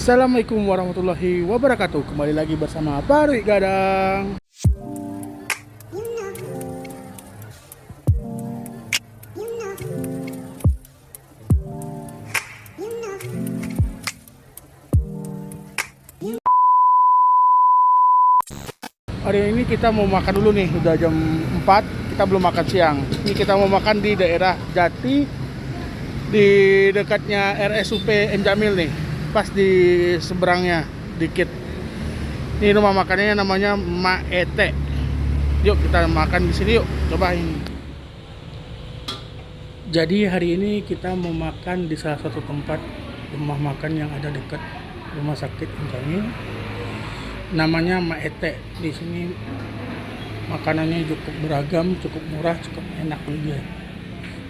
Assalamualaikum warahmatullahi wabarakatuh. Kembali lagi bersama Baruy Gadang. Hari ini kita mau makan dulu nih, udah jam 4, kita belum makan siang. Ini kita mau makan di daerah Jati, di dekatnya RSUP M Jamil nih, pas di seberangnya dikit. Ini rumah makannya namanya Maete. Yuk kita makan di sini yuk, cobain. Jadi hari ini kita mau makan di salah satu tempat rumah makan yang ada dekat rumah sakit M Jamil. Namanya Maete. Di sini makanannya cukup beragam, cukup murah, cukup enak juga.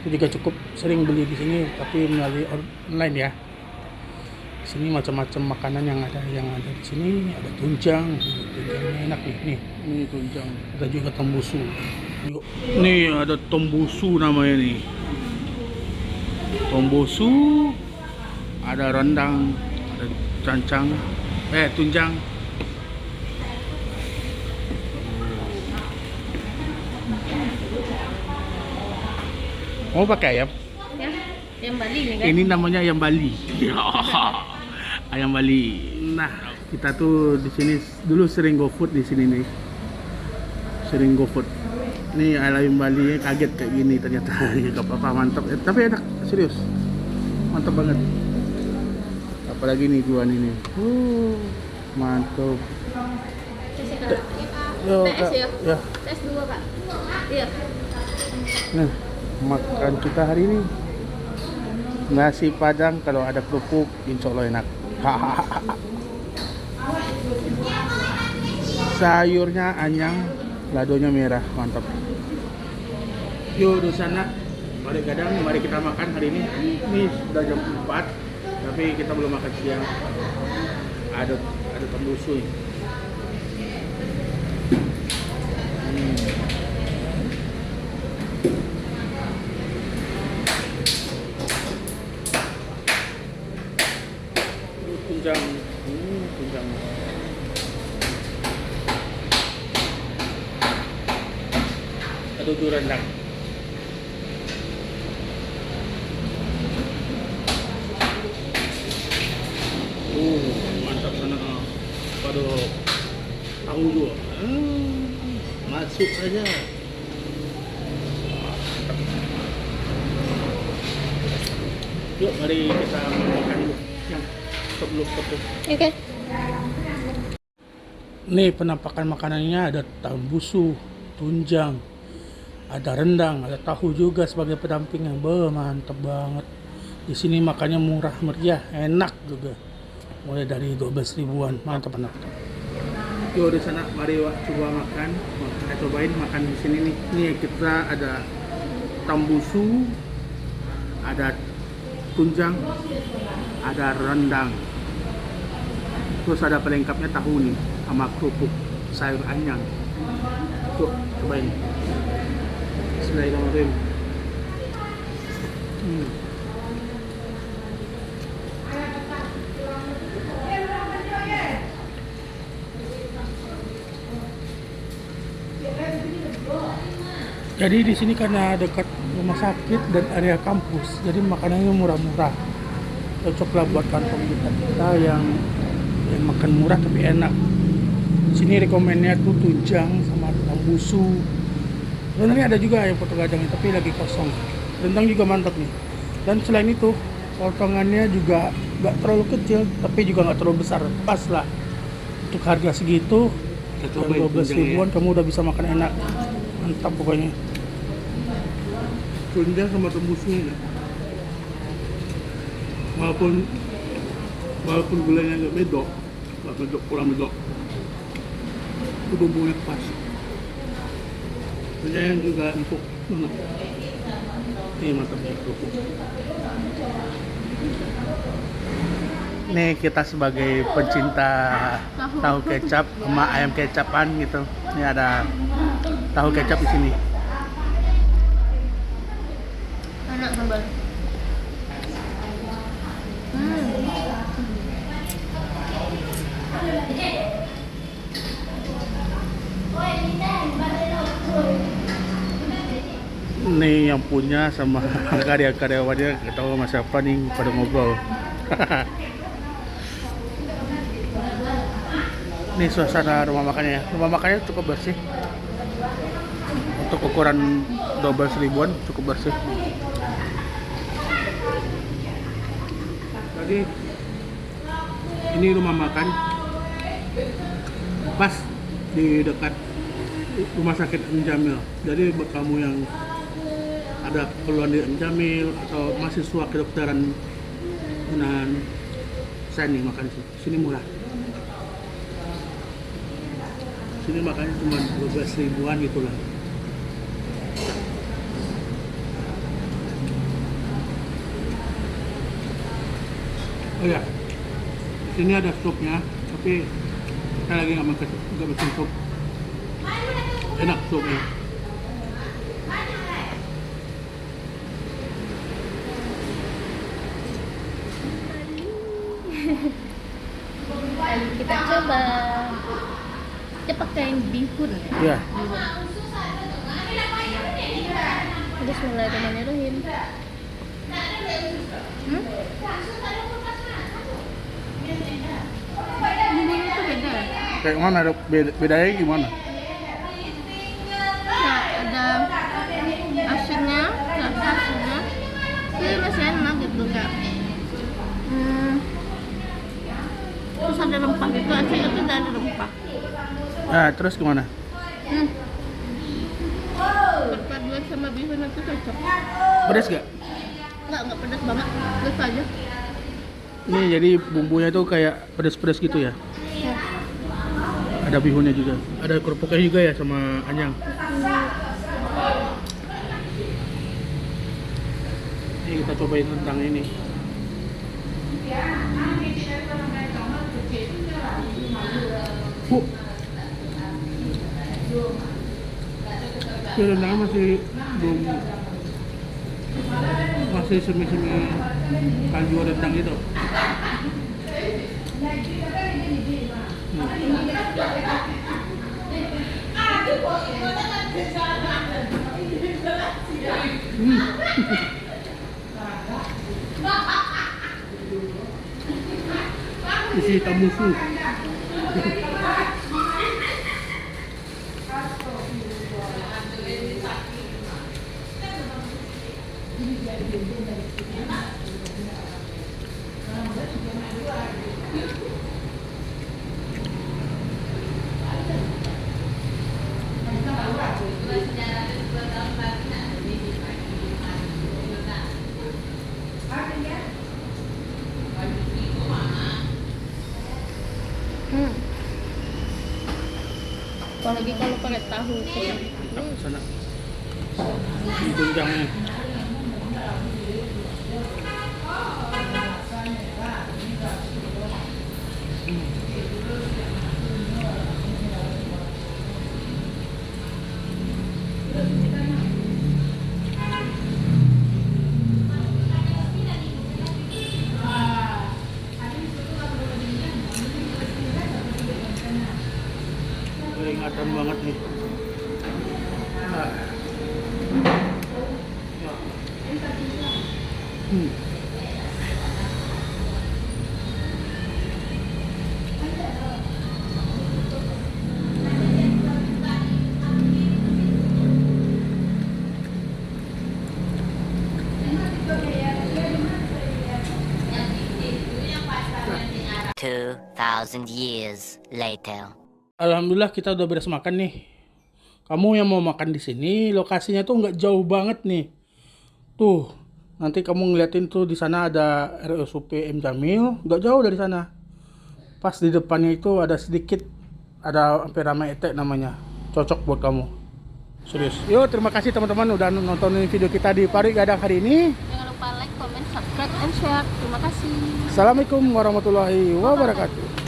Aku juga cukup sering beli di sini, tapi melalui online ya. Di sini macam-macam makanan yang ada di sini. Ada tunjang, tunjangnya enak nih. Ini tunjang. Ada juga tembusu. Yuk. Nih ada tembusu namanya nih. Tembusu, ada rendang, ada cancang, tunjang. Mau pakai ayam? Ya, ayam Bali nih kan? Ini namanya ayam Bali. Ayam Bali. Nah, kita tuh di sini dulu sering GoFood di sini nih. Sering GoFood. Ini ayam Bali kaget kayak gini ternyata. Gak apa-apa, mantap. Tapi enak, serius. Mantap banget. Apalagi nih dua ini. Mantap. Yo, TS ya? Ya. TS 2 Pak. Iya. Nah, makan kita hari ini nasi padang kalau ada kerupuk, insya Allah enak. Sayurnya anyang, ladonya merah, mantap. Yuk di sana, Baruy Gadang, mari kita makan hari ini. Ini sudah jam 4, tapi kita belum makan siang. Ada tembusu nih. Tunjang. Aduh tuh rendang. Mantap sana. Waduh, tahu juga. Masuk aja. Yuk, mari kita makan dulu. Yang stop dulu. Oke. Nih penampakan makanannya, ada tembusu, tunjang, ada rendang, ada tahu juga sebagai pendampingnya. Mantap banget. Di sini makannya murah meriah, enak juga. Mulai dari 12 ribuan, mantap. Yuk di sana, mari coba makan. Kita cobain makan di sini nih. Nih kita ada tembusu, ada tunjang, ada rendang. Terus ada pelengkapnya tahu nih, sama kerupuk sayur anyang. Tuh, cobain. Bismillahirrahmanirrahim. Jadi di sini karena dekat rumah sakit dan area kampus, jadi makanannya murah-murah. Cocoklah buat kantong kita yang makan murah tapi enak. Di sini rekomennya tuh tunjang sama tembusu. Sebenarnya ada juga yang potong gadang tapi lagi kosong. Rendang juga mantap nih. Dan selain itu potongannya juga nggak terlalu kecil tapi juga nggak terlalu besar. Pas lah untuk harga segitu. 12 ribuan kamu udah bisa makan enak. Mantap pokoknya. Tunjang sama tembusnya ya. Walaupun gulanya agak medok, kurang medok, itu bumbunya pas. Tunjang juga empuk. Ini mantap ya kerupuk. Nih kita sebagai pencinta tahu kecap sama ayam kecapan gitu. Ini ada tahu kecap di sini. Enak sambal. yang punya sama karyawannya nggak tahu sama siapa nih pada ngobrol. Ini suasana rumah makannya ya. Rumah makannya cukup bersih. Untuk ukuran 12 ribuan cukup bersih. Jadi ini rumah makan pas di dekat rumah sakit Jamil. Jadi buat kamu yang ada keperluan di Jamil atau mahasiswa kedokteran Unan, saya nih makan sini murah. Sini makannya cuma 12 ribuan gitu lah. Oh ya, sini ada supnya, tapi saya lagi nggak makan sup. Enak supnya. Kita coba. Dia pakai bihun Ya. ya? Bismillahirrahmanirrahim. Bumbunya itu beda ya? Kayak mana? Bedanya gimana? Ya, ada asinnya, rasa asinnya. Tapi masih enak gitu kak. Terus ada rempah gitu, asinnya tuh ada rempah. Nah, terus gimana? Perpaduan sama bihun itu cocok. Pedas gak? Enggak pedas banget. Biasa aja. Ini jadi bumbunya tuh kayak pedas-pedas gitu ya? Ya. Ada bihunnya juga. Ada kerupuknya juga ya sama anyang. Ini kita cobain rendang ini. Ini rendangnya masih belum, masih semi-semi kaldu rendang gitu. Isi tamusu. Apalagi kalau pakai tahu. Sana. Ini tunjangnya. Ingatan banget nih. Nah. Two 2,000 years later. Alhamdulillah kita udah beres makan nih. Kamu yang mau makan di sini, lokasinya tuh nggak jauh banget nih. Tuh, nanti kamu ngeliatin tuh di sana ada RSUP M Jamil, nggak jauh dari sana. Pas di depannya itu ada sedikit, ada hampir ramai etek namanya. Cocok buat kamu. Serius. Yuk, terima kasih teman-teman udah nontonin video kita di Pari Gadang hari ini. Jangan lupa like, comment, subscribe, and share. Terima kasih. Assalamualaikum warahmatullahi wabarakatuh.